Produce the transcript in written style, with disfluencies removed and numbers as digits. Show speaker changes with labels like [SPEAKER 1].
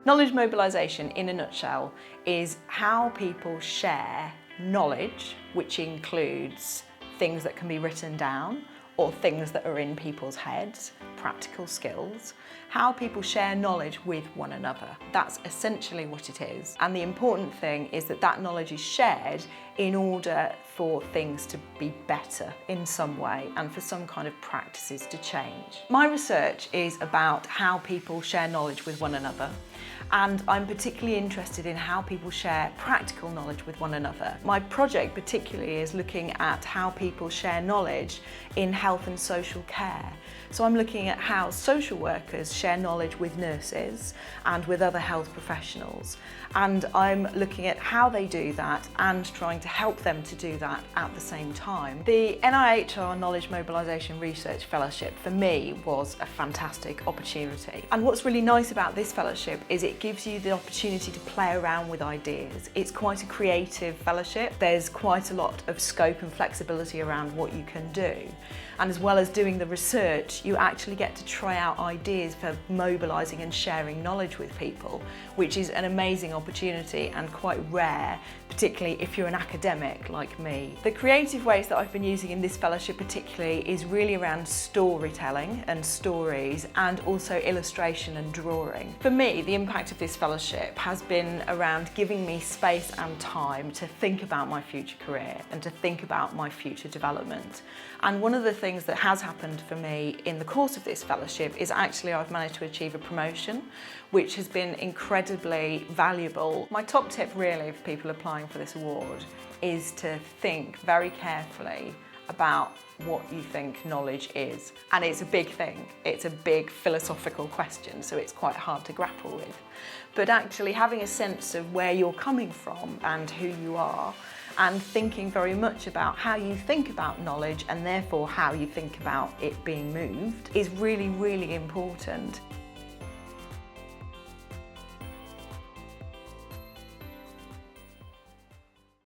[SPEAKER 1] Knowledge mobilisation, in a nutshell, is how people share knowledge, which includes things that can be written down or things that are in people's heads, practical skills, how people share knowledge with one another. That's essentially what it is. And the important thing is that that knowledge is shared in order for things to be better in some way and for some kind of practices to change. My research is about how people share knowledge with one another, and I'm particularly interested in how people share practical knowledge with one another. My project particularly is looking at how people share knowledge in health and social care. So I'm looking at how social workers share knowledge with nurses and with other health professionals. And I'm looking at how they do that and trying to help them to do that at the same time. The NIHR Knowledge Mobilisation Research Fellowship for me was a fantastic opportunity. And what's really nice about this fellowship is it gives you the opportunity to play around with ideas. It's quite a creative fellowship. There's quite a lot of scope and flexibility around what you can do. And as well as doing the research, you actually get to try out ideas for mobilising and sharing knowledge with people, which is an amazing opportunity and quite rare, particularly if you're an academic like me. The creative ways that I've been using in this fellowship particularly is really around storytelling and stories, and also illustration and drawing. For me, the impact of this fellowship has been around giving me space and time to think about my future career and to think about my future development. And one of the things that has happened for me in the course of this fellowship is actually I've managed to achieve a promotion, which has been incredibly valuable. My top tip really for people applying for this award is to think very carefully about what you think knowledge is. And it's a big thing. It's a big philosophical question, so it's quite hard to grapple with. But actually having a sense of where you're coming from and who you are, and thinking very much about how you think about knowledge and therefore how you think about it being moved is really, really important.